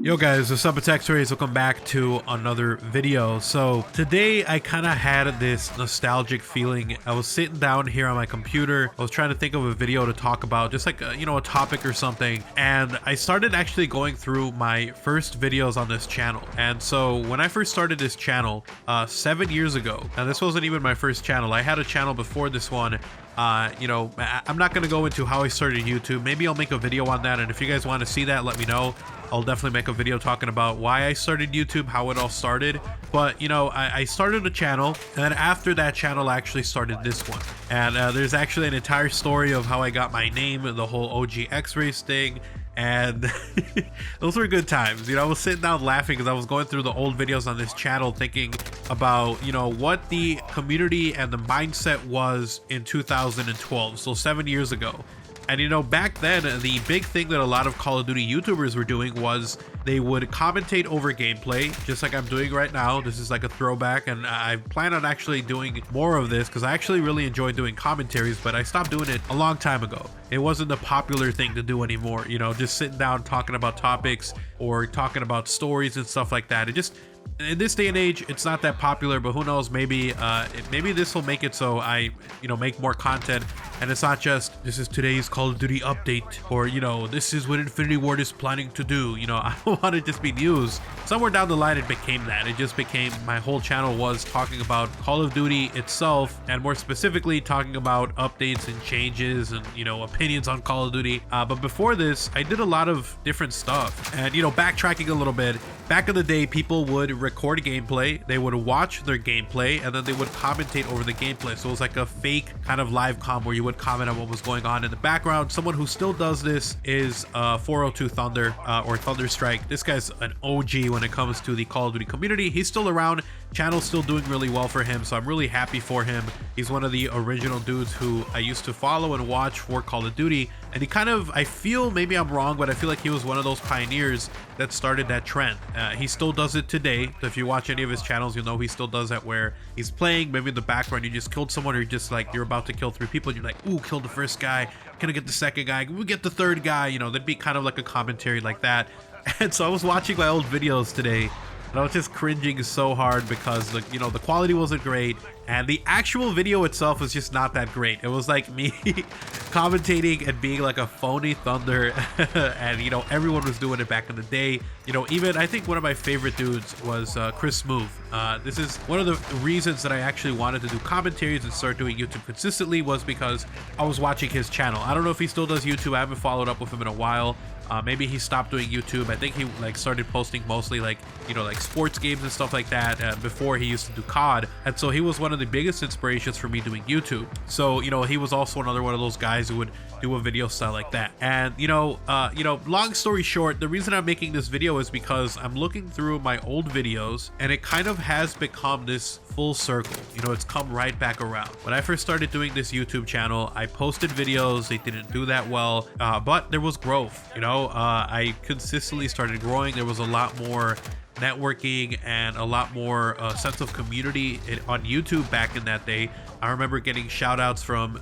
Yo guys, what's up? It's XRAYZ. Welcome back to another video. So today I kind of had this nostalgic feeling. I was sitting down here on my computer. I was trying to think of a video to talk about, just like a topic or something. And I started actually going through my first videos on this channel. And so when I first started this channel 7 years ago, and this wasn't even my first channel. I had a channel before this one. I'm not going to go into how I started YouTube. Maybe I'll make a video on that. And if you guys want to see that, let me know. I'll definitely make a video talking about why I started YouTube, how it all started. But, I started a channel, and then after that channel, I actually started this one. And there's actually an entire story of how I got my name, the whole OGXRAYZ thing. And those were good times. I was sitting down laughing because I was going through the old videos on this channel thinking about, what the community and the mindset was in 2012, so 7 years ago. And back then, the big thing that a lot of Call of Duty YouTubers were doing was they would commentate over gameplay, just like I'm doing right now. This is like a throwback, and I plan on actually doing more of this because I actually really enjoy doing commentaries, but I stopped doing it a long time ago. It wasn't the popular thing to do anymore, just sitting down talking about topics or talking about stories and stuff like that. It just, in this day and age, it's not that popular, but who knows, maybe this will make it so I make more content, and it's not just this is today's Call of Duty update, or this is what Infinity Ward is planning to do. I don't want it to just be news. Somewhere down the line it became that. It just became, my whole channel was talking about Call of Duty itself, and more specifically talking about updates and changes and opinions on Call of Duty. But before this, I did a lot of different stuff. And backtracking a little bit, back in the day, people would record gameplay, they would watch their gameplay, and then they would commentate over the gameplay. So it was like a fake kind of live comm where you would comment on what was going on in the background. Someone who still does this is 402 Thunder or Thunderstrike. This guy's an OG when it comes to the Call of Duty community. He's still around. Channel's still doing really well for him, so I'm really happy for him. He's one of the original dudes who I used to follow and watch for Call of Duty, and he kind of, I feel, maybe I'm wrong, but I feel like he was one of those pioneers that started that trend. He still does it today. If you watch any of his channels, you'll know he still does that, where he's playing, maybe in the background you just killed someone, or you're just like, you're about to kill 3 people, and you're like, ooh, killed the first guy, can I get the second guy, we get the third guy, there'd be kind of like a commentary like that. And so I was watching my old videos today, and I was just cringing so hard because the quality wasn't great, and the actual video itself was just not that great. It was like me commentating and being like a phony Thunder, and everyone was doing it back in the day. Even I think one of my favorite dudes was Chris Smooth. This is one of the reasons that I actually wanted to do commentaries and start doing YouTube consistently, was because I was watching his channel. I don't know if he still does YouTube. I haven't followed up with him in a while. Maybe he stopped doing YouTube. I think he started posting mostly like sports games and stuff like that before he used to do COD. And so he was one of the biggest inspirations for me doing YouTube. So he was also another one of those guys who would do a video style like that. And long story short, the reason I'm making this video is because I'm looking through my old videos, and it kind of has become this full circle. It's come right back around. When I first started doing this YouTube channel, I posted videos. They didn't do that well, but there was growth. I consistently started growing. There was a lot more networking and a lot more sense of community on YouTube back in that day. I remember getting shout outs from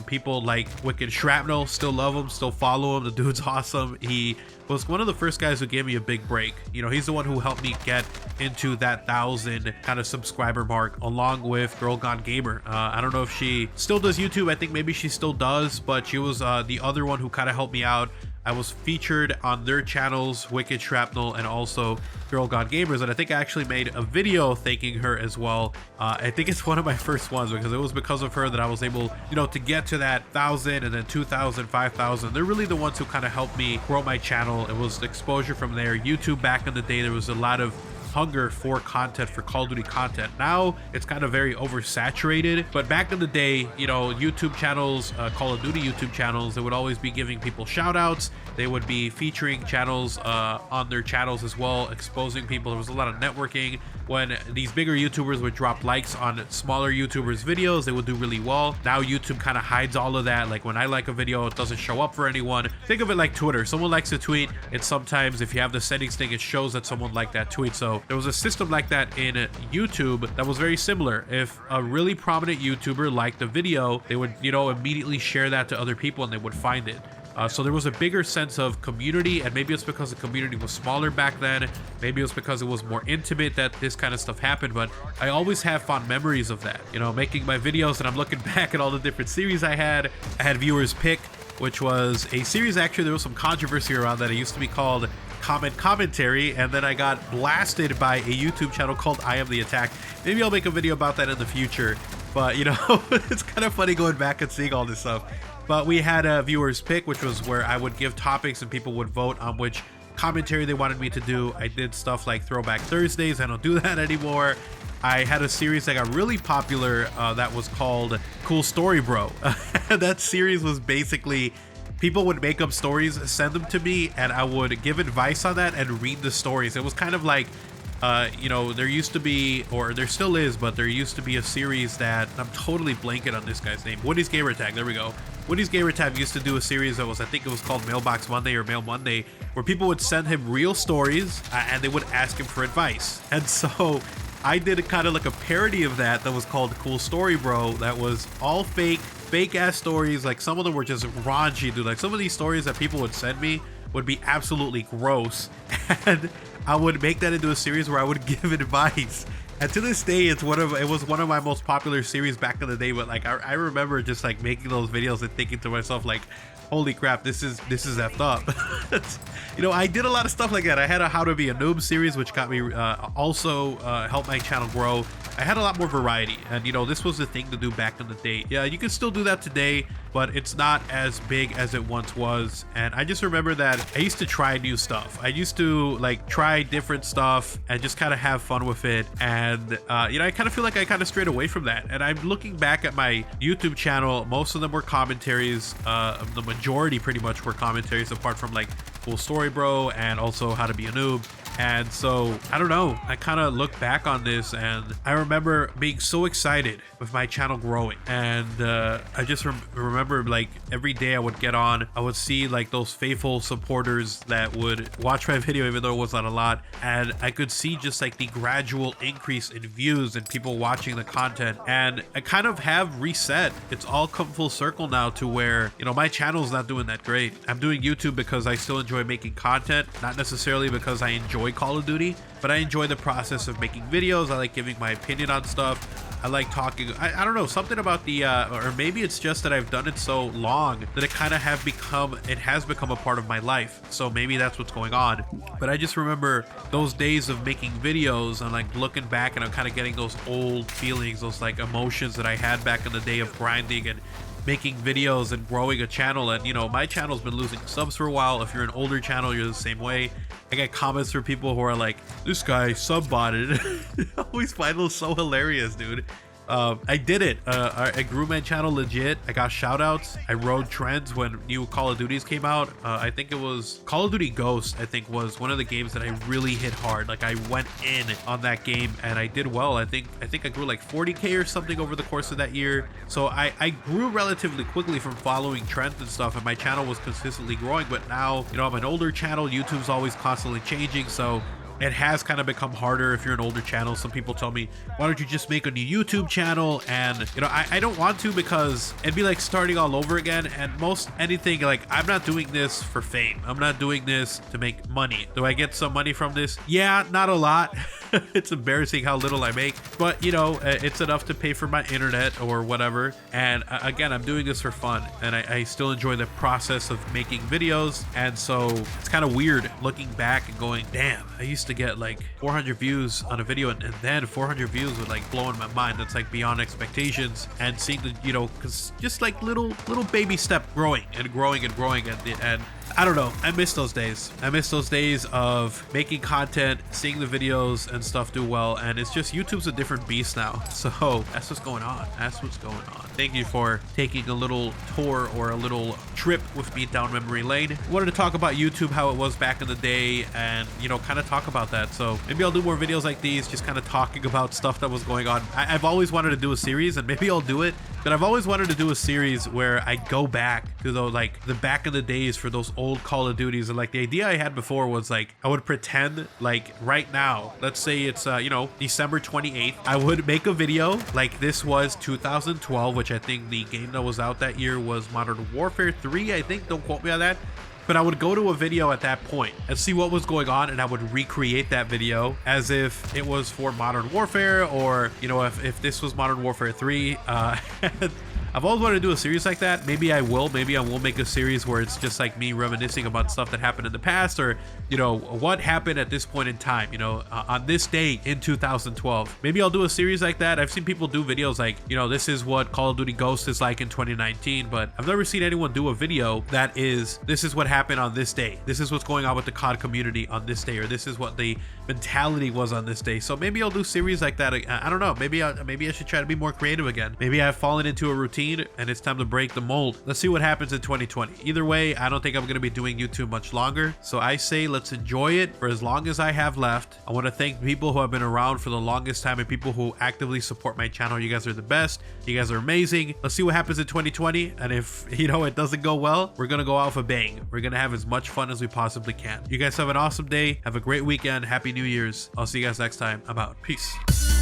people like Wicked Shrapnel. Still love him, still follow him. The dude's awesome. He was one of the first guys who gave me a big break. He's the one who helped me get into that 1,000 kind of subscriber mark, along with Girl Gone Gamer. I don't know if she still does YouTube. I think maybe she still does, but she was the other one who kind of helped me out. I was featured on their channels, Wicked Shrapnel and also Girl Gone Gamers, and I think I actually made a video thanking her as well. I think it's one of my first ones because it was because of her that I was able, to get to that 1,000 and then 2,000, 5,000. They're really the ones who kind of helped me grow my channel. It was exposure from there. YouTube back in the day, there was a lot of hunger for content, for Call of Duty content. Now it's kind of very oversaturated, but back in the day, YouTube channels, Call of Duty YouTube channels, they would always be giving people shout outs. They would be featuring channels on their channels as well, exposing people. There was a lot of networking. When these bigger YouTubers would drop likes on smaller YouTubers videos, they would do really well. Now YouTube kind of hides all of that. Like when I like a video, it doesn't show up for anyone. Think of it like Twitter. Someone likes a tweet, it's sometimes, if you have the settings thing, it shows that someone liked that tweet. So there was a system like that in YouTube that was very similar. If a really prominent YouTuber liked a video, they would immediately share that to other people and they would find it. So there was a bigger sense of community, and maybe it's because the community was smaller back then. Maybe it was because it was more intimate that this kind of stuff happened, but I always have fond memories of that. You know, making my videos, and I'm looking back at all the different series I had. I had Viewers Pick, which was a series, actually there was some controversy around that. It used to be called Comment Commentary, and then I got blasted by a YouTube channel called I Am the Attack. Maybe I'll make a video about that in the future, but you know, it's kind of funny going back and seeing all this stuff. But we had a Viewers Pick, which was where I would give topics and people would vote on which commentary they wanted me to do. I did stuff like Throwback Thursdays. I don't do that anymore. I had a series that got really popular that was called Cool Story Bro. That series was basically people would make up stories, send them to me, and I would give advice on that and read the stories. It was kind of like, you know, there used to be, or there still is, but there used to be a series that, I'm totally blanking on this guy's name, Woody's Gamer Tag, there we go. Woody's Gamer Tag used to do a series that was, I think it was called Mailbox Monday or Mail Monday, where people would send him real stories and they would ask him for advice. And so I did a kind of like a parody of that was called Cool Story Bro, that was all fake ass stories. Like some of them were just raunchy, dude. Like some of these stories that people would send me would be absolutely gross, and I would make that into a series where I would give advice. And to this day, it was one of my most popular series back in the day. But like I remember just like making those videos and thinking to myself like, holy crap, this is effed up. You know, I did a lot of stuff like that. I had a How to Be a Noob series, which got me also helped my channel grow. I had a lot more variety, and you know, this was the thing to do back in the day. Yeah, you can still do that today, but it's not as big as it once was. And I just remember that I used to try new stuff. I used to like try different stuff and just kind of have fun with it. And you know, I kind of feel like I kind of strayed away from that. And I'm looking back at my YouTube channel, most of them were commentaries. The majority pretty much were commentaries, apart from like Cool Story Bro and also How to Be a Noob. And so I don't know, I kind of look back on this and I remember being so excited with my channel growing. And I just remember like every day I would get on, I would see like those faithful supporters that would watch my video even though it was not a lot, and I could see just like the gradual increase in views and people watching the content. And I kind of have reset. It's all come full circle now to where, you know, my channel's not doing that great. I'm doing YouTube because I still enjoy making content, not necessarily because I enjoy Call of Duty, but I enjoy the process of making videos. I like giving my opinion on stuff. I like talking. I don't know, something about the or maybe it's just that I've done it so long that it has become a part of my life. So maybe that's what's going on. But I just remember those days of making videos and like looking back, and I'm kind of getting those old feelings, those like emotions that I had back in the day of grinding and making videos and growing a channel. And you know, my channel's been losing subs for a while. If you're an older channel, you're the same way. I get comments from people who are like, this guy sub-botted. I always find those so hilarious, dude. I did it. I grew my channel legit. I got shout outs. I rode trends when new Call of Duties came out. I think it was Call of Duty Ghost, I think was one of the games that I really hit hard. Like I went in on that game and I did well. I think I grew like 40K or something over the course of that year. So I grew relatively quickly from following trends and stuff, and my channel was consistently growing. But now, you know, I'm an older channel. YouTube's always constantly changing, so it has kind of become harder if you're an older channel. Some people tell me, why don't you just make a new YouTube channel? And you know, I don't want to, because it'd be like starting all over again. And most anything, like, I'm not doing this for fame. I'm not doing this to make money. Do I get some money from this? Yeah, not a lot. It's embarrassing how little I make, but you know, it's enough to pay for my internet or whatever. And again, I'm doing this for fun, and I still enjoy the process of making videos. And so it's kind of weird looking back and going, damn, I used to get like 400 views on a video, and then 400 views would like blow in my mind. That's like beyond expectations. And seeing the, you know, cause just like little baby step growing and growing and growing, and I don't know, I miss those days. I miss those days of making content, seeing the videos and stuff do well. And it's just, YouTube's a different beast now. So that's what's going on. That's what's going on. Thank you for taking a little tour or a little trip with me down memory lane. Wanted to talk about YouTube, how it was back in the day, and you know, kind of talk about that. So maybe I'll do more videos like these, just kind of talking about stuff that was going on. I've always wanted to do a series, and maybe I'll do it, but I've always wanted to do a series where I go back to those, like the back in the days for those old Call of Duties. And like the idea I had before was like, I would pretend like right now, let's say say it's, you know, December 28th. I would make a video like this was 2012, which I think the game that was out that year was Modern Warfare 3, I think. Don't quote me on that. But I would go to a video at that point and see what was going on, and I would recreate that video as if it was for Modern Warfare, or, you know, if this was Modern Warfare 3. I've always wanted to do a series like that. Maybe I will make a series where it's just like me reminiscing about stuff that happened in the past, or, you know, what happened at this point in time, you know, on this day in 2012. Maybe I'll do a series like that. I've seen people do videos like, you know, this is what Call of Duty Ghost is like in 2019, but I've never seen anyone do a video that is, this is what happened on this day. This is what's going on with the COD community on this day, or this is what the mentality was on this day. So maybe I'll do series like that. I don't know. Maybe I should try to be more creative again. Maybe I've fallen into a routine and it's time to break the mold. Let's see what happens in 2020. Either way, I don't think I'm going to be doing YouTube much longer. So I say let's enjoy it for as long as I have left. I want to thank people who have been around for the longest time and people who actively support my channel. You guys are the best. You guys are amazing. Let's see what happens in 2020. And if, you know, it doesn't go well, we're going to go out with a bang. We're going to have as much fun as we possibly can. You guys have an awesome day. Have a great weekend. Happy New Year's. I'll see you guys next time. I'm out. Peace.